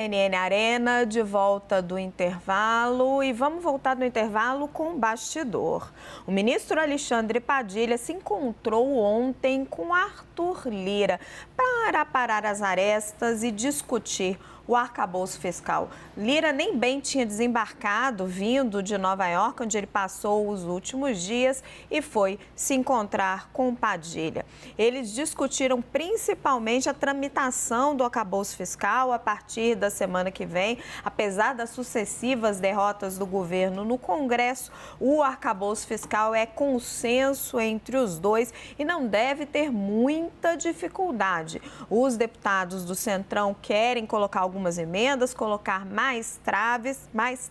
CNN Arena, de volta do intervalo, e vamos voltar do intervalo com o bastidor. O ministro Alexandre Padilha se encontrou ontem com Arthur Lira para parar as arestas e discutir o arcabouço fiscal. Lira nem bem tinha desembarcado, vindo de Nova York, onde ele passou os últimos dias, e foi se encontrar com Padilha. Eles discutiram principalmente a tramitação do arcabouço fiscal a partir da semana que vem. Apesar das sucessivas derrotas do governo no Congresso, o arcabouço fiscal é consenso entre os dois e não deve ter muita dificuldade. Os deputados do Centrão querem colocar algumas emendas, colocar mais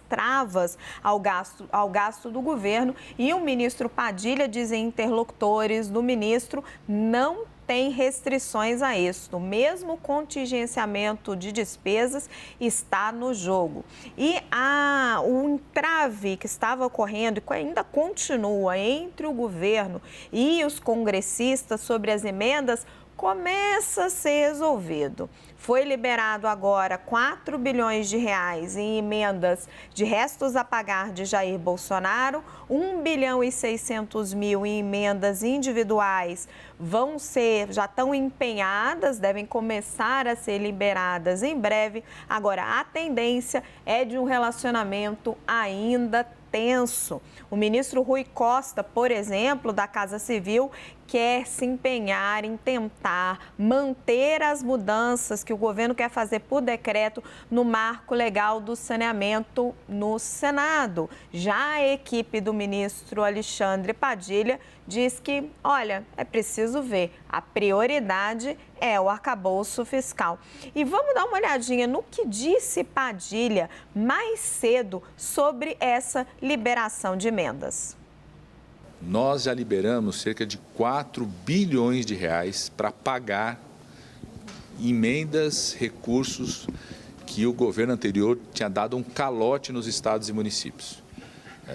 travas ao gasto do governo, e o ministro Padilha, dizem interlocutores do ministro, não tem restrições a isso. O mesmo contingenciamento de despesas está no jogo. E o entrave que estava ocorrendo e que ainda continua entre o governo e os congressistas sobre as emendas começa a ser resolvido. Foi liberado agora 4 bilhões de reais em emendas de restos a pagar de Jair Bolsonaro, 1 bilhão e 600 mil em emendas individuais já estão empenhadas, devem começar a ser liberadas em breve. Agora, a tendência é de um relacionamento ainda tenso. O ministro Rui Costa, por exemplo, da Casa Civil, quer se empenhar em tentar manter as mudanças que o governo quer fazer por decreto no marco legal do saneamento no Senado. Já a equipe do ministro Alexandre Padilha diz que, olha, é preciso ver, a prioridade é o arcabouço fiscal. E vamos dar uma olhadinha no que disse Padilha mais cedo sobre essa liberação de emendas. Nós já liberamos cerca de 4 bilhões de reais para pagar emendas, recursos que o governo anterior tinha dado um calote nos estados e municípios.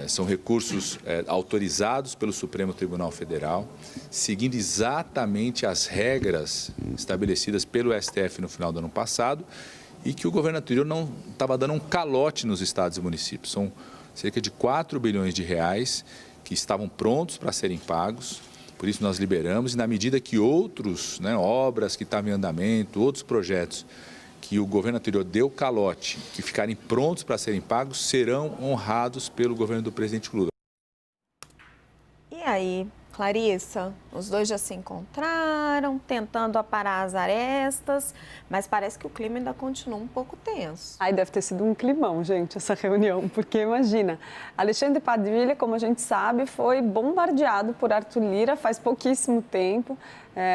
São recursos autorizados pelo Supremo Tribunal Federal, seguindo exatamente as regras estabelecidas pelo STF no final do ano passado, e que o governo anterior não estava dando um calote nos estados e municípios. São cerca de 4 bilhões de reais que estavam prontos para serem pagos, por isso nós liberamos, e na medida que outros, obras que estavam em andamento, outros projetos que o governo anterior deu calote, que ficarem prontos para serem pagos, serão honrados pelo governo do presidente Lula. E aí, Clarissa, os dois já se encontraram, tentando aparar as arestas, mas parece que o clima ainda continua um pouco tenso. Ai, deve ter sido um climão, gente, essa reunião, porque imagina, Alexandre Padilha, como a gente sabe, foi bombardeado por Arthur Lira faz pouquíssimo tempo.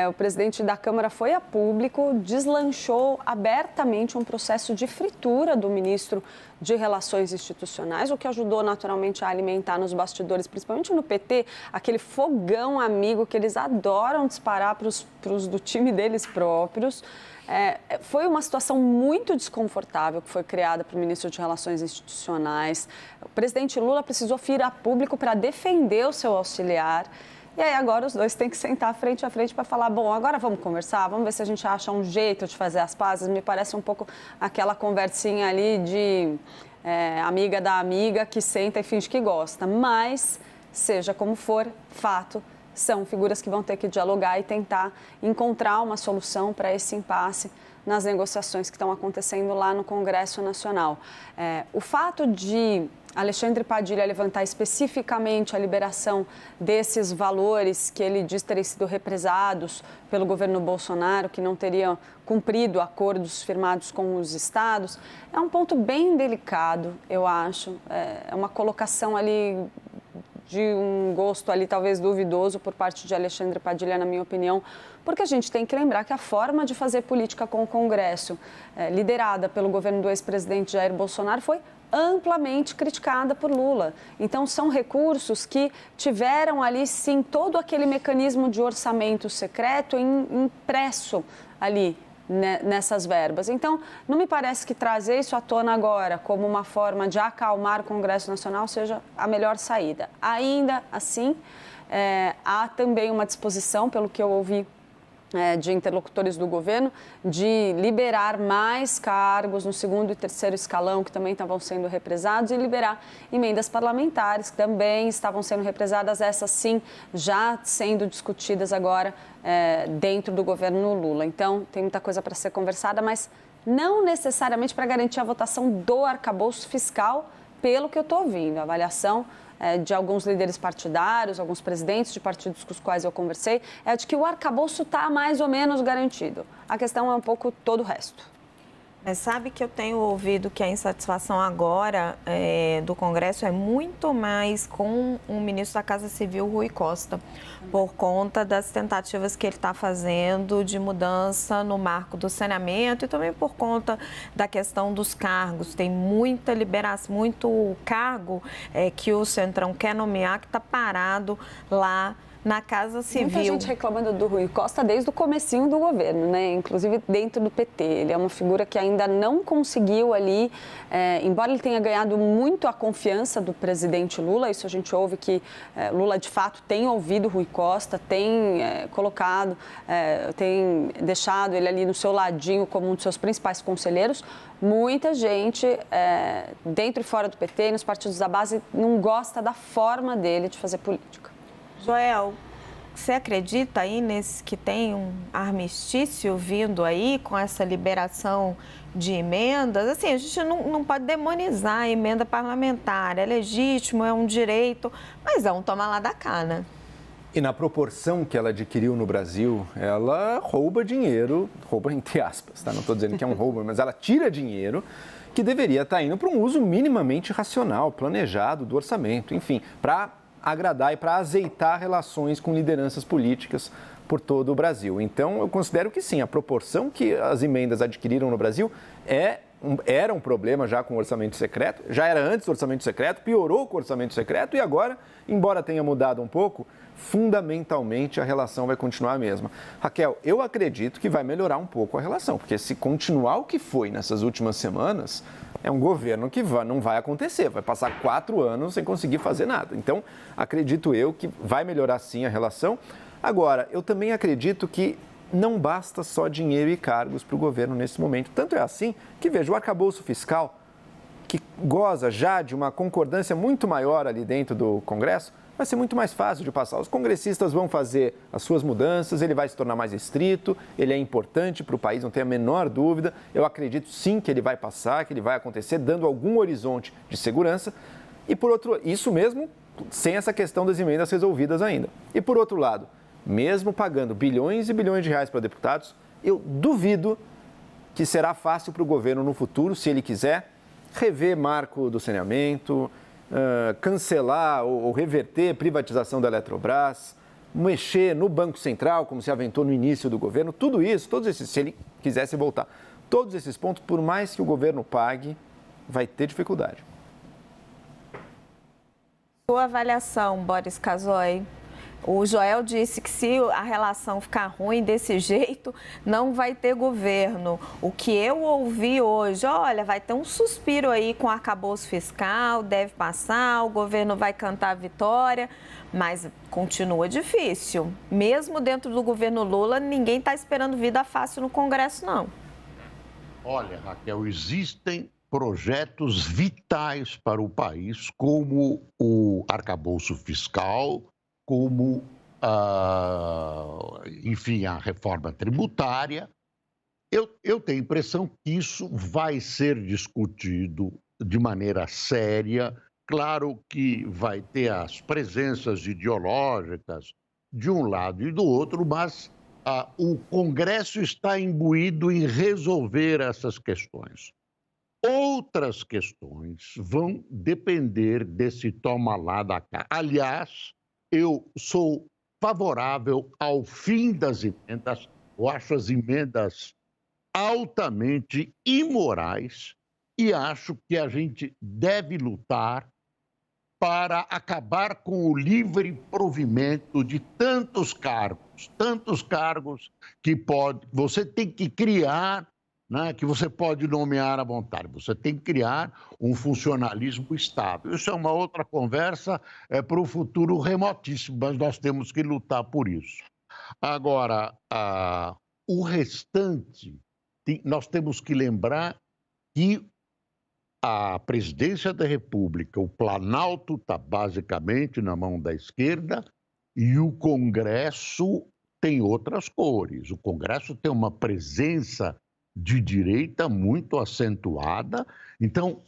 O presidente da Câmara foi a público, deslanchou abertamente um processo de fritura do ministro de Relações Institucionais, o que ajudou naturalmente a alimentar nos bastidores, principalmente no PT, aquele fogão amigo que eles adoram disparar para os do time deles próprios. Foi uma situação muito desconfortável que foi criada para o ministro de Relações Institucionais. O presidente Lula precisou vir a público para defender o seu auxiliar. E aí agora os dois têm que sentar frente a frente para falar, bom, agora vamos conversar, vamos ver se a gente acha um jeito de fazer as pazes. Me parece um pouco aquela conversinha ali de amiga da amiga que senta e finge que gosta. Mas, seja como for, fato, são figuras que vão ter que dialogar e tentar encontrar uma solução para esse impasse nas negociações que estão acontecendo lá no Congresso Nacional. O fato de Alexandre Padilha levantar especificamente a liberação desses valores que ele diz terem sido represados pelo governo Bolsonaro, que não teriam cumprido acordos firmados com os estados, é um ponto bem delicado, eu acho. É uma colocação ali de um gosto ali talvez duvidoso por parte de Alexandre Padilha, na minha opinião, porque a gente tem que lembrar que a forma de fazer política com o Congresso, liderada pelo governo do ex-presidente Jair Bolsonaro, foi amplamente criticada por Lula. Então, são recursos que tiveram ali, sim, todo aquele mecanismo de orçamento secreto impresso ali nessas verbas. Então, não me parece que trazer isso à tona agora como uma forma de acalmar o Congresso Nacional seja a melhor saída. Ainda assim, há também uma disposição, pelo que eu ouvi de interlocutores do governo de liberar mais cargos no segundo e terceiro escalão, que também estavam sendo represados, e liberar emendas parlamentares, que também estavam sendo represadas, essas sim, já sendo discutidas agora dentro do governo Lula. Então, tem muita coisa para ser conversada, mas não necessariamente para garantir a votação do arcabouço fiscal, pelo que eu estou ouvindo. A avaliação de alguns líderes partidários, alguns presidentes de partidos com os quais eu conversei, é de que o arcabouço está mais ou menos garantido. A questão é um pouco todo o resto. Mas sabe que eu tenho ouvido que a insatisfação agora do Congresso é muito mais com o ministro da Casa Civil, Rui Costa, por conta das tentativas que ele está fazendo de mudança no marco do saneamento e também por conta da questão dos cargos. Tem muita liberação, muito cargo que o Centrão quer nomear que está parado lá na Casa Civil. Muita gente reclamando do Rui Costa desde o comecinho do governo, né? Inclusive dentro do PT. Ele é uma figura que ainda não conseguiu ali, embora ele tenha ganhado muito a confiança do presidente Lula, isso a gente ouve que Lula de fato tem ouvido o Rui Costa, tem colocado, tem deixado ele ali no seu ladinho como um dos seus principais conselheiros. Muita gente, dentro e fora do PT, nos partidos da base, não gosta da forma dele de fazer política. Joel, você acredita aí que tem um armistício vindo aí com essa liberação de emendas? Assim, a gente não pode demonizar a emenda parlamentar, é legítimo, é um direito, mas é um toma lá da cá, né? E na proporção que ela adquiriu no Brasil, ela rouba dinheiro, rouba entre aspas, tá? Não estou dizendo que é um roubo, mas ela tira dinheiro que deveria estar indo para um uso minimamente racional, planejado do orçamento, enfim, para agradar e para azeitar relações com lideranças políticas por todo o Brasil. Então, eu considero que sim, a proporção que as emendas adquiriram no Brasil era um problema já com o orçamento secreto, já era antes do orçamento secreto, piorou com o orçamento secreto e agora, embora tenha mudado um pouco, fundamentalmente a relação vai continuar a mesma. Raquel, eu acredito que vai melhorar um pouco a relação, porque se continuar o que foi nessas últimas semanas, é um governo que não vai acontecer, vai passar 4 anos sem conseguir fazer nada. Então, acredito eu que vai melhorar sim a relação. Agora, eu também acredito que não basta só dinheiro e cargos para o governo nesse momento. Tanto é assim que, veja, o arcabouço fiscal, que goza já de uma concordância muito maior ali dentro do Congresso, vai ser muito mais fácil de passar. Os congressistas vão fazer as suas mudanças, ele vai se tornar mais estrito, ele é importante para o país, não tem a menor dúvida. Eu acredito sim que ele vai passar, que ele vai acontecer, dando algum horizonte de segurança. E por outro, isso mesmo sem essa questão das emendas resolvidas ainda. E por outro lado, mesmo pagando bilhões e bilhões de reais para deputados, eu duvido que será fácil para o governo no futuro, se ele quiser, rever marco do saneamento, cancelar ou reverter privatização da Eletrobras, mexer no Banco Central, como se aventou no início do governo, tudo isso, todos esses, se ele quisesse voltar, todos esses pontos, por mais que o governo pague, vai ter dificuldade. Sua avaliação, Boris Casoy. O Joel disse que se a relação ficar ruim desse jeito, não vai ter governo. O que eu ouvi hoje, olha, vai ter um suspiro aí com o arcabouço fiscal, deve passar, o governo vai cantar a vitória, mas continua difícil. Mesmo dentro do governo Lula, ninguém está esperando vida fácil no Congresso, não. Olha, Raquel, existem projetos vitais para o país, como o arcabouço fiscal, como, enfim, a reforma tributária. Eu tenho a impressão que isso vai ser discutido de maneira séria. Claro que vai ter as presenças ideológicas de um lado e do outro, mas o Congresso está imbuído em resolver essas questões. Outras questões vão depender desse toma lá da cá. Aliás, eu sou favorável ao fim das emendas. Eu acho as emendas altamente imorais e acho que a gente deve lutar para acabar com o livre provimento de tantos cargos que você tem que criar, né, que você pode nomear à vontade. Você tem que criar um funcionalismo estável. Isso é uma outra conversa para o futuro remotíssimo, mas nós temos que lutar por isso. Agora, o restante, nós temos que lembrar que a presidência da República, o Planalto está basicamente na mão da esquerda e o Congresso tem outras cores. O Congresso tem uma presença de direita muito acentuada. Então,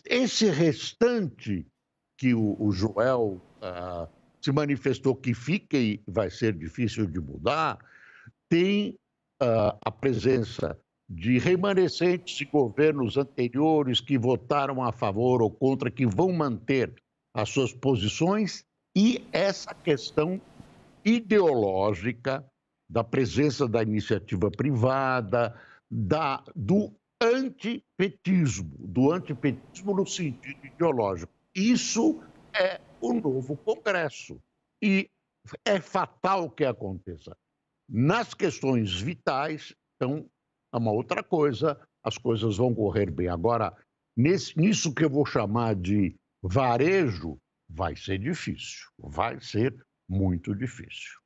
esse restante que o Joel se manifestou que fica e vai ser difícil de mudar, tem a presença de remanescentes de governos anteriores que votaram a favor ou contra, que vão manter as suas posições, e essa questão ideológica da presença da iniciativa privada, do antipetismo no sentido ideológico. Isso é o novo Congresso e é fatal que aconteça. Nas questões vitais, então, é uma outra coisa, as coisas vão correr bem. Agora, nisso que eu vou chamar de varejo, vai ser difícil, vai ser muito difícil.